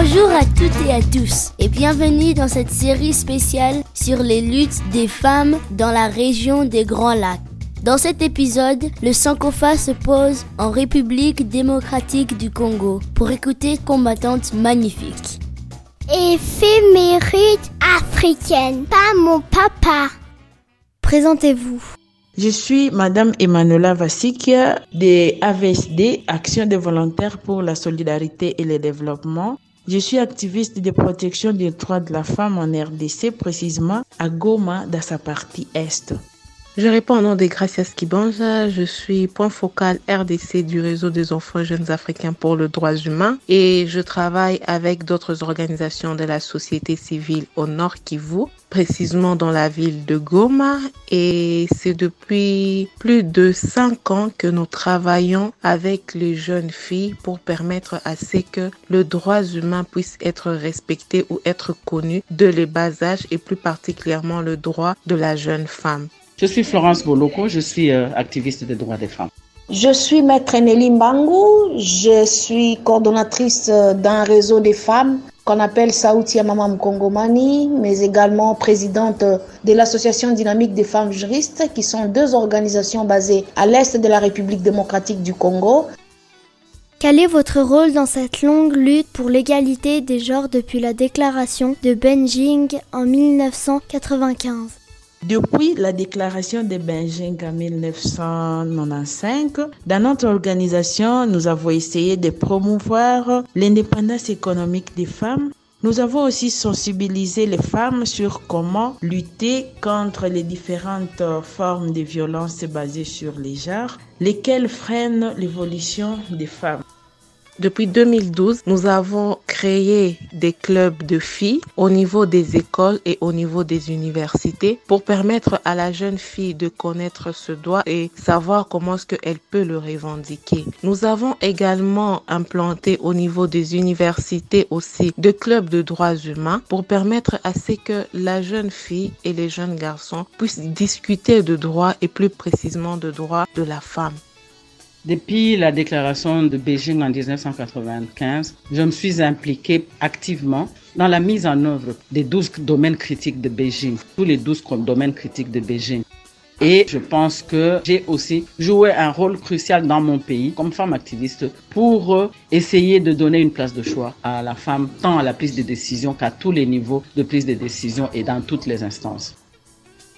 Bonjour à toutes et à tous et bienvenue dans cette série spéciale sur les luttes des femmes dans la région des Grands Lacs. Dans cet épisode, le Sankofa se pose en République démocratique du Congo pour écouter combattantes magnifiques. Éphéméride africaine, pas mon papa. Présentez-vous. Je suis Madame Emmanuela Vassikia de AVSD, Action des volontaires pour la solidarité et le développement. Je suis activiste de protection des droits de la femme en RDC, précisément à Goma, dans sa partie Est. Je réponds au nom de Gracias Kibanja, je suis point focal RDC du réseau des enfants jeunes africains pour les droits humains et je travaille avec d'autres organisations de la société civile au Nord Kivu, précisément dans la ville de Goma, et c'est depuis plus de 5 ans que nous travaillons avec les jeunes filles pour permettre à ce que les droits humains puissent être respectés ou être connus dès le bas âge et plus particulièrement le droit de la jeune femme. Je suis Florence Boloko, je suis activiste des droits des femmes. Je suis Maître Nelly Mbangou, je suis coordonnatrice d'un réseau des femmes qu'on appelle Sauti ya Mama Mkongomani, mais également présidente de l'association dynamique des femmes juristes, qui sont 2 organisations basées à l'est de la République démocratique du Congo. Quel est votre rôle dans cette longue lutte pour l'égalité des genres depuis la déclaration de Beijing en 1995 ? Depuis la déclaration de Beijing en 1995, dans notre organisation, nous avons essayé de promouvoir l'indépendance économique des femmes. Nous avons aussi sensibilisé les femmes sur comment lutter contre les différentes formes de violence basées sur les genres, lesquelles freinent l'évolution des femmes. Depuis 2012, nous avons créé des clubs de filles au niveau des écoles et au niveau des universités pour permettre à la jeune fille de connaître ce droit et savoir comment est-ce qu'elle peut le revendiquer. Nous avons également implanté au niveau des universités aussi des clubs de droits humains pour permettre à ce que la jeune fille et les jeunes garçons puissent discuter de droits et plus précisément de droits de la femme. Depuis la déclaration de Beijing en 1995, je me suis impliquée activement dans la mise en œuvre des 12 domaines critiques de Beijing, tous les 12 domaines critiques de Beijing. Et je pense que j'ai aussi joué un rôle crucial dans mon pays comme femme activiste pour essayer de donner une place de choix à la femme, tant à la prise de décision qu'à tous les niveaux de prise de décision et dans toutes les instances.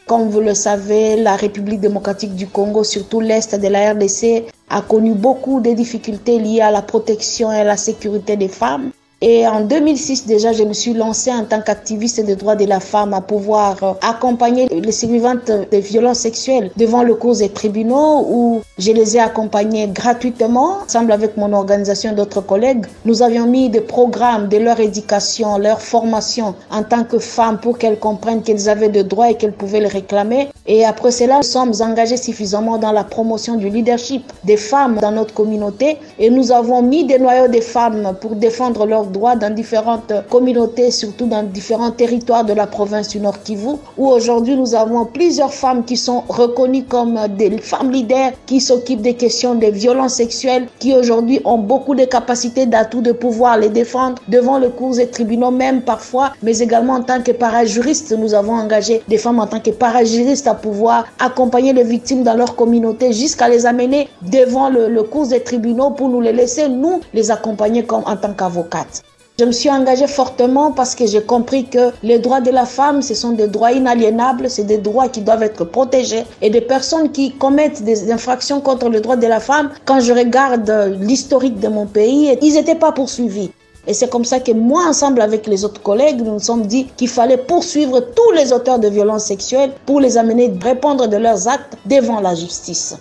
Comme vous le savez, la République démocratique du Congo, surtout l'Est de la RDC, a connu beaucoup de difficultés liées à la protection et à la sécurité des femmes. Et en 2006 déjà, je me suis lancée en tant qu'activiste des droits de la femme à pouvoir accompagner les survivantes de violences sexuelles devant le cours des tribunaux où je les ai accompagnées gratuitement. Ensemble avec mon organisation et d'autres collègues, nous avions mis des programmes de leur éducation, leur formation en tant que femmes pour qu'elles comprennent qu'elles avaient des droits et qu'elles pouvaient les réclamer. Et après cela, nous sommes engagés suffisamment dans la promotion du leadership des femmes dans notre communauté et nous avons mis des noyaux de femmes pour défendre leurs droits dans différentes communautés, surtout dans différents territoires de la province du Nord Kivu, où aujourd'hui nous avons plusieurs femmes qui sont reconnues comme des femmes leaders qui s'occupent des questions des violences sexuelles, qui aujourd'hui ont beaucoup de capacités d'atouts de pouvoir les défendre devant le cours des tribunaux même parfois, mais également en tant que parajuristes, nous avons engagé des femmes en tant que parajuristes à pouvoir accompagner les victimes dans leur communauté jusqu'à les amener devant le cours des tribunaux pour nous les laisser, nous, les accompagner comme en tant qu'avocates. Je me suis engagée fortement parce que j'ai compris que les droits de la femme, ce sont des droits inaliénables, c'est des droits qui doivent être protégés. Et des personnes qui commettent des infractions contre les droits de la femme, quand je regarde l'historique de mon pays, ils n'étaient pas poursuivis. Et c'est comme ça que moi, ensemble avec les autres collègues, nous nous sommes dit qu'il fallait poursuivre tous les auteurs de violences sexuelles pour les amener à répondre de leurs actes devant la justice.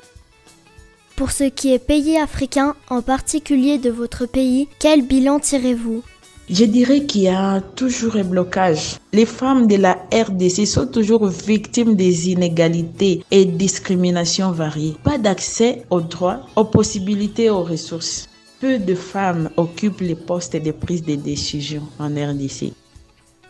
Pour ce qui est pays africain, en particulier de votre pays, quel bilan tirez-vous ? Je dirais qu'il y a toujours un blocage. Les femmes de la RDC sont toujours victimes des inégalités et discriminations variées. Pas d'accès aux droits, aux possibilités, aux ressources. Peu de femmes occupent les postes de prise de décision en RDC.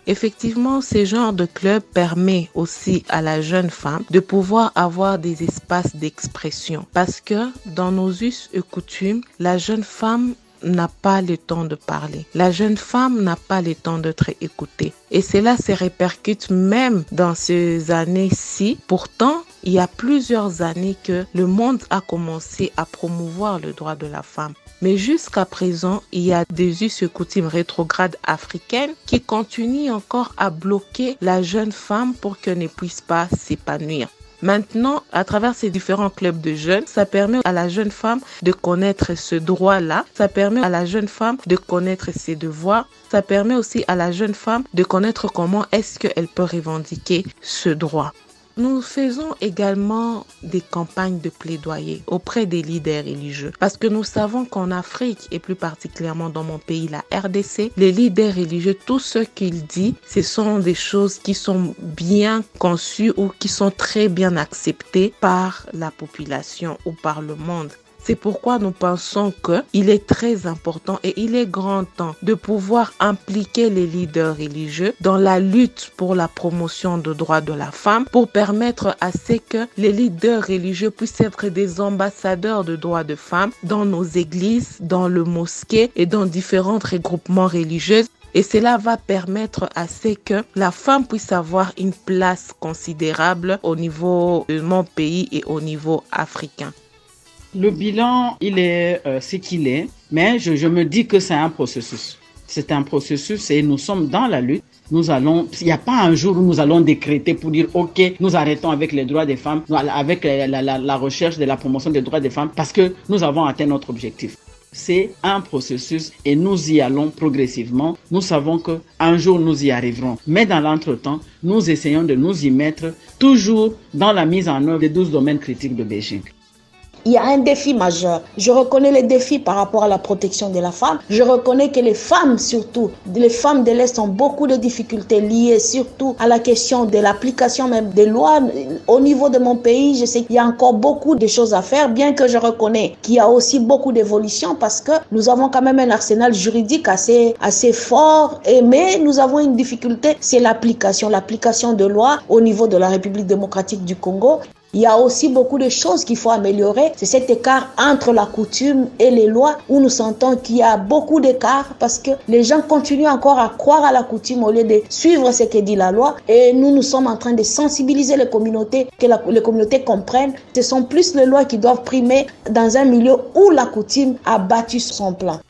Effectivement, ce genre de club permet aussi à la jeune femme de pouvoir avoir des espaces d'expression parce que dans nos us et coutumes, la jeune femme n'a pas le temps de parler. La jeune femme n'a pas le temps d'être écoutée. Et cela se répercute même dans ces années-ci. Pourtant, il y a plusieurs années que le monde a commencé à promouvoir le droit de la femme. Mais jusqu'à présent, il y a des us et coutumes rétrogrades africaines qui continuent encore à bloquer la jeune femme pour qu'elle ne puisse pas s'épanouir. Maintenant, à travers ces différents clubs de jeunes, ça permet à la jeune femme de connaître ce droit-là. Ça permet à la jeune femme de connaître ses devoirs. Ça permet aussi à la jeune femme de connaître comment est-ce qu'elle peut revendiquer ce droit. Nous faisons également des campagnes de plaidoyer auprès des leaders religieux parce que nous savons qu'en Afrique et plus particulièrement dans mon pays, la RDC, les leaders religieux, tout ce qu'ils disent, ce sont des choses qui sont bien conçues ou qui sont très bien acceptées par la population ou par le monde. C'est pourquoi nous pensons qu'il est très important et il est grand temps de pouvoir impliquer les leaders religieux dans la lutte pour la promotion des droits de la femme pour permettre à ce que les leaders religieux puissent être des ambassadeurs de droits de femmes dans nos églises, dans le mosquée et dans différents regroupements religieux. Et cela va permettre à ce que la femme puisse avoir une place considérable au niveau de mon pays et au niveau africain. Le bilan, il est ce qu'il est, mais je me dis que c'est un processus. C'est un processus et nous sommes dans la lutte. Il n'y a pas un jour où nous allons décréter pour dire ok, nous arrêtons avec les droits des femmes, avec la recherche de la promotion des droits des femmes parce que nous avons atteint notre objectif. C'est un processus et nous y allons progressivement. Nous savons qu'un jour nous y arriverons. Mais dans l'entretemps, nous essayons de nous y mettre toujours dans la mise en œuvre des 12 domaines critiques de Beijing. Il y a un défi majeur. Je reconnais les défis par rapport à la protection de la femme. Je reconnais que les femmes, surtout, les femmes de l'Est ont beaucoup de difficultés liées surtout à la question de l'application même des lois. Au niveau de mon pays, je sais qu'il y a encore beaucoup de choses à faire, bien que je reconnais qu'il y a aussi beaucoup d'évolutions parce que nous avons quand même un arsenal juridique assez fort. Mais nous avons une difficulté, c'est l'application de lois au niveau de la République démocratique du Congo. Il y a aussi beaucoup de choses qu'il faut améliorer. C'est cet écart entre la coutume et les lois où nous sentons qu'il y a beaucoup d'écart parce que les gens continuent encore à croire à la coutume au lieu de suivre ce que dit la loi. Et nous sommes en train de sensibiliser les communautés, que les communautés comprennent. Ce sont plus les lois qui doivent primer dans un milieu où la coutume a battu son plan.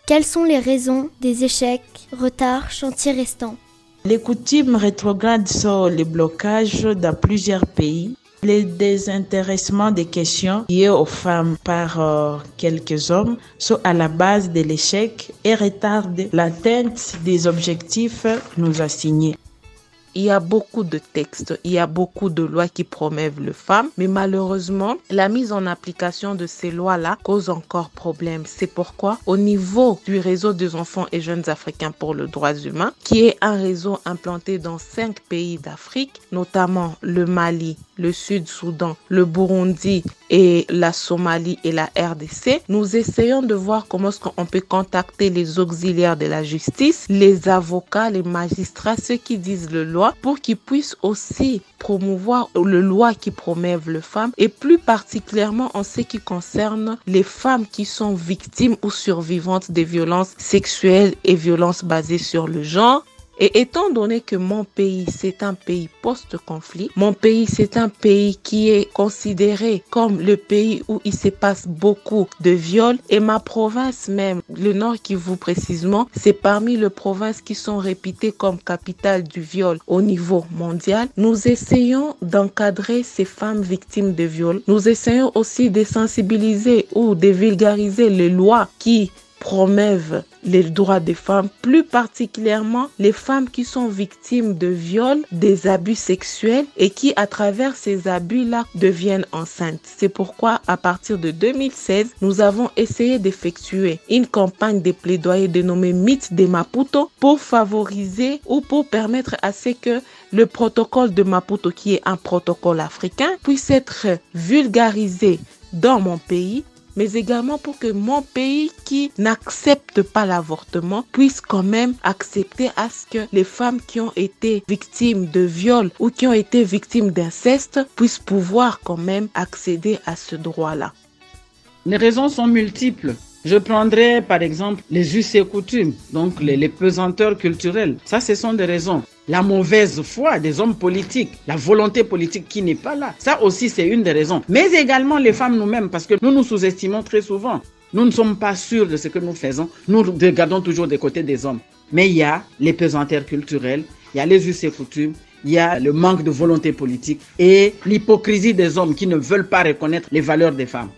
Quelles sont les raisons des échecs, retards, chantiers restants ? Les coutumes rétrogrades sont les blocages dans plusieurs pays. Le désintéressement des questions liées aux femmes par quelques hommes sont à la base de l'échec et retardent l'atteinte des objectifs nous assignés. Il y a beaucoup de textes, il y a beaucoup de lois qui promeuvent les femmes, mais malheureusement, la mise en application de ces lois-là cause encore problème. C'est pourquoi, au niveau du réseau des enfants et jeunes africains pour les droits humains, qui est un réseau implanté dans 5 pays d'Afrique, notamment le Mali, le Sud-Soudan, le Burundi et la Somalie et la RDC, nous essayons de voir comment est-ce qu'on peut contacter les auxiliaires de la justice, les avocats, les magistrats, ceux qui disent le loi, pour qu'ils puissent aussi promouvoir les lois qui promeuvent les femmes et plus particulièrement en ce qui concerne les femmes qui sont victimes ou survivantes des violences sexuelles et violences basées sur le genre. Et étant donné que mon pays, c'est un pays post-conflit, mon pays, c'est un pays qui est considéré comme le pays où il se passe beaucoup de viols et ma province même, le Nord Kivu précisément, c'est parmi les provinces qui sont réputées comme capitale du viol au niveau mondial. Nous essayons d'encadrer ces femmes victimes de viols. Nous essayons aussi de sensibiliser ou de vulgariser les lois qui promeuvent les droits des femmes, plus particulièrement les femmes qui sont victimes de viols, des abus sexuels et qui, à travers ces abus-là, deviennent enceintes. C'est pourquoi, à partir de 2016, nous avons essayé d'effectuer une campagne de plaidoyer dénommée Mythe de Maputo pour favoriser ou pour permettre à ce que le protocole de Maputo, qui est un protocole africain, puisse être vulgarisé dans mon pays, mais également pour que mon pays qui n'accepte pas l'avortement puisse quand même accepter à ce que les femmes qui ont été victimes de viol ou qui ont été victimes d'inceste puissent pouvoir quand même accéder à ce droit-là. Les raisons sont multiples. Je prendrais par exemple les us et coutumes, donc les pesanteurs culturelles. Ça, ce sont des raisons. La mauvaise foi des hommes politiques, la volonté politique qui n'est pas là. Ça aussi, c'est une des raisons. Mais également les femmes nous-mêmes, parce que nous nous sous-estimons très souvent. Nous ne sommes pas sûrs de ce que nous faisons. Nous regardons toujours des côtés des hommes. Mais il y a les pesanteurs culturelles, il y a les us et coutumes, il y a le manque de volonté politique et l'hypocrisie des hommes qui ne veulent pas reconnaître les valeurs des femmes.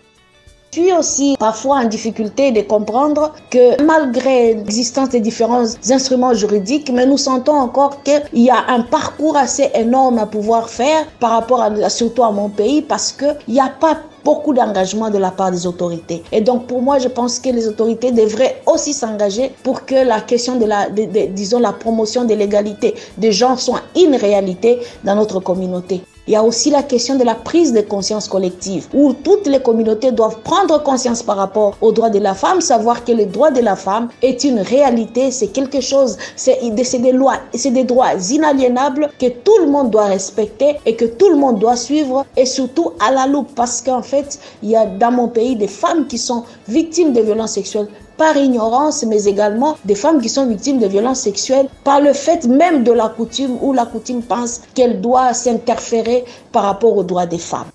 Je suis aussi parfois en difficulté de comprendre que malgré l'existence des différents instruments juridiques, mais nous sentons encore qu'il y a un parcours assez énorme à pouvoir faire par rapport surtout à mon pays, parce qu'il n'y a pas beaucoup d'engagement de la part des autorités. Et donc pour moi, je pense que les autorités devraient aussi s'engager pour que la question de la promotion de l'égalité des genres soit une réalité dans notre communauté. Il y a aussi la question de la prise de conscience collective, où toutes les communautés doivent prendre conscience par rapport aux droits de la femme, savoir que le droit de la femme est une réalité, c'est quelque chose, c'est des lois, c'est des droits inaliénables que tout le monde doit respecter et que tout le monde doit suivre, et surtout à la loupe, parce qu'en fait, il y a dans mon pays des femmes qui sont victimes de violences sexuelles par ignorance, mais également des femmes qui sont victimes de violences sexuelles par le fait même de la coutume, où la coutume pense qu'elle doit s'interférer par rapport aux droits des femmes.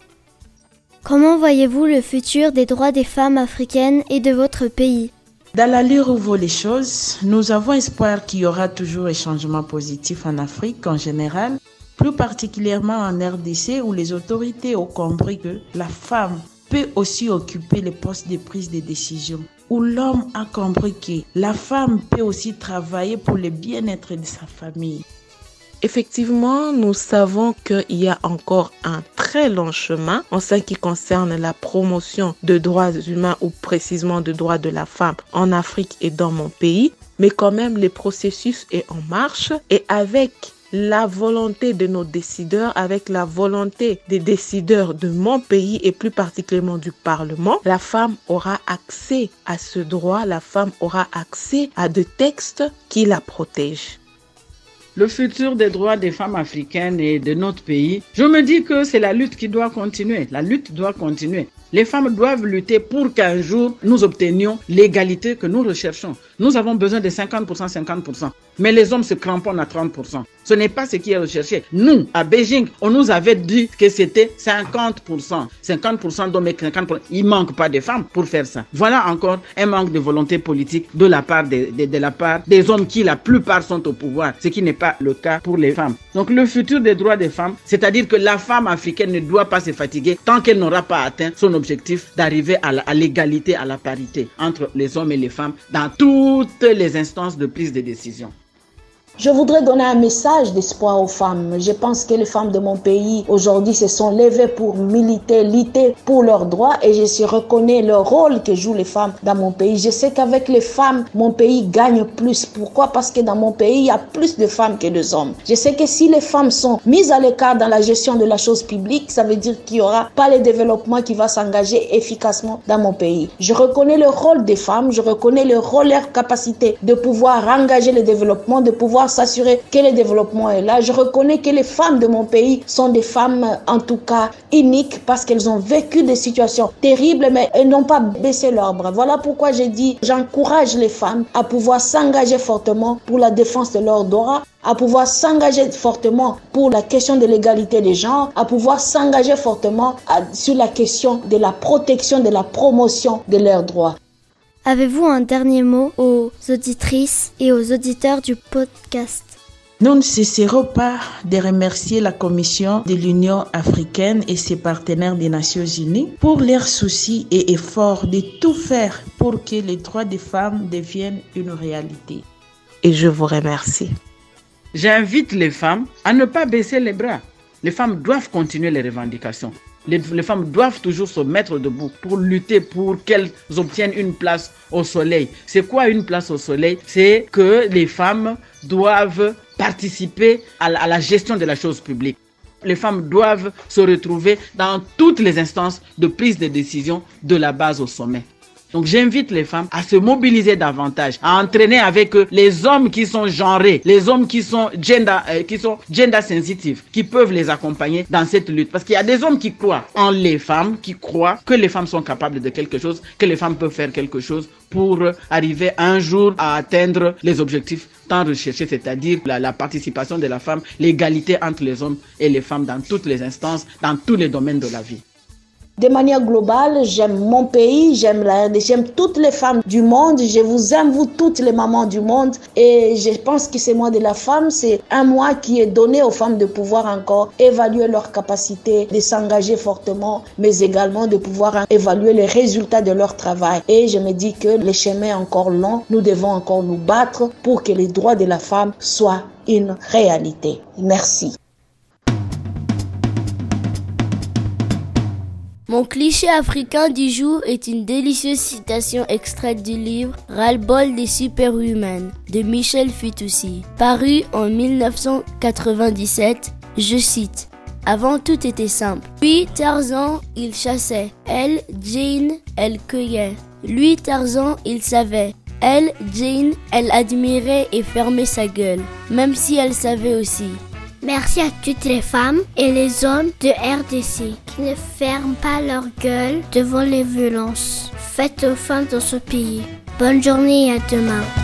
Comment voyez-vous le futur des droits des femmes africaines et de votre pays ? Dans l'allure où vont les choses, nous avons espoir qu'il y aura toujours un changement positif en Afrique en général, plus particulièrement en RDC où les autorités ont compris que la femme peut aussi occuper les postes de prise de décision, où l'homme a compris que la femme peut aussi travailler pour le bien-être de sa famille. Effectivement, nous savons qu'il y a encore un très long chemin en ce qui concerne la promotion de droits humains ou précisément de droits de la femme en Afrique et dans mon pays, mais quand même le processus est en marche et avec la volonté de nos décideurs, avec la volonté des décideurs de mon pays et plus particulièrement du Parlement, la femme aura accès à ce droit, la femme aura accès à des textes qui la protègent. Le futur des droits des femmes africaines et de notre pays, je me dis que c'est la lutte qui doit continuer. La lutte doit continuer. Les femmes doivent lutter pour qu'un jour, nous obtenions l'égalité que nous recherchons. Nous avons besoin de 50%, 50%. Mais les hommes se cramponnent à 30%. Ce n'est pas ce qui est recherché. Nous, à Beijing, on nous avait dit que c'était 50%. 50% d'hommes et 50%. Il ne manque pas de femmes pour faire ça. Voilà encore un manque de volonté politique de la part des hommes qui, la plupart, sont au pouvoir. Ce qui n'est pas le cas pour les femmes. Donc le futur des droits des femmes, c'est-à-dire que la femme africaine ne doit pas se fatiguer tant qu'elle n'aura pas atteint son objectif d'arriver à l'égalité, à la parité entre les hommes et les femmes dans toutes les instances de prise de décision. Je voudrais donner un message d'espoir aux femmes. Je pense que les femmes de mon pays aujourd'hui se sont levées pour lutter pour leurs droits et je reconnais le rôle que jouent les femmes dans mon pays. Je sais qu'avec les femmes, mon pays gagne plus. Pourquoi? Parce que dans mon pays, il y a plus de femmes que de hommes. Je sais que si les femmes sont mises à l'écart dans la gestion de la chose publique, ça veut dire qu'il n'y aura pas le développement qui va s'engager efficacement dans mon pays. Je reconnais le rôle des femmes, je reconnais leur capacité de pouvoir engager le développement, de pouvoir s'assurer que le développement est là. Je reconnais que les femmes de mon pays sont des femmes en tout cas uniques parce qu'elles ont vécu des situations terribles mais elles n'ont pas baissé leurs bras. Voilà pourquoi j'ai dit j'encourage les femmes à pouvoir s'engager fortement pour la défense de leurs droits, à pouvoir s'engager fortement pour la question de l'égalité des genres, à pouvoir s'engager fortement sur la question de la protection, de la promotion de leurs droits. Avez-vous un dernier mot aux auditrices et aux auditeurs du podcast? Nous ne cesserons pas de remercier la Commission de l'Union africaine et ses partenaires des Nations Unies pour leurs soucis et efforts de tout faire pour que les droits des femmes deviennent une réalité. Et je vous remercie. J'invite les femmes à ne pas baisser les bras. Les femmes doivent continuer les revendications. Les femmes doivent toujours se mettre debout pour lutter pour qu'elles obtiennent une place au soleil. C'est quoi une place au soleil? C'est que les femmes doivent participer à la gestion de la chose publique. Les femmes doivent se retrouver dans toutes les instances de prise de décision de la base au sommet. Donc j'invite les femmes à se mobiliser davantage, à entraîner avec eux les hommes qui sont genrés, les hommes qui sont gender sensitive, qui peuvent les accompagner dans cette lutte. Parce qu'il y a des hommes qui croient en les femmes, qui croient que les femmes sont capables de quelque chose, que les femmes peuvent faire quelque chose pour arriver un jour à atteindre les objectifs tant recherchés, c'est-à-dire la participation de la femme, l'égalité entre les hommes et les femmes dans toutes les instances, dans tous les domaines de la vie. De manière globale, j'aime mon pays, j'aime la RDC, j'aime toutes les femmes du monde. Je vous aime, vous toutes les mamans du monde. Et je pense que ce mois de la femme, c'est un mois qui est donné aux femmes de pouvoir encore évaluer leur capacité de s'engager fortement, mais également de pouvoir évaluer les résultats de leur travail. Et je me dis que le chemin est encore long. Nous devons encore nous battre pour que les droits de la femme soient une réalité. Merci. Mon cliché africain du jour est une délicieuse citation extraite du livre Ras-le-bol des superhumaines de Michel Fitoussi, paru en 1997. Je cite: Avant tout était simple. Lui, Tarzan, il chassait. Elle, Jane, elle cueillait. Lui, Tarzan, il savait. Elle, Jane, elle admirait et fermait sa gueule, même si elle savait aussi. Merci à toutes les femmes et les hommes de RDC qui ne ferment pas leur gueule devant les violences faites aux femmes dans ce pays. Bonne journée et à demain.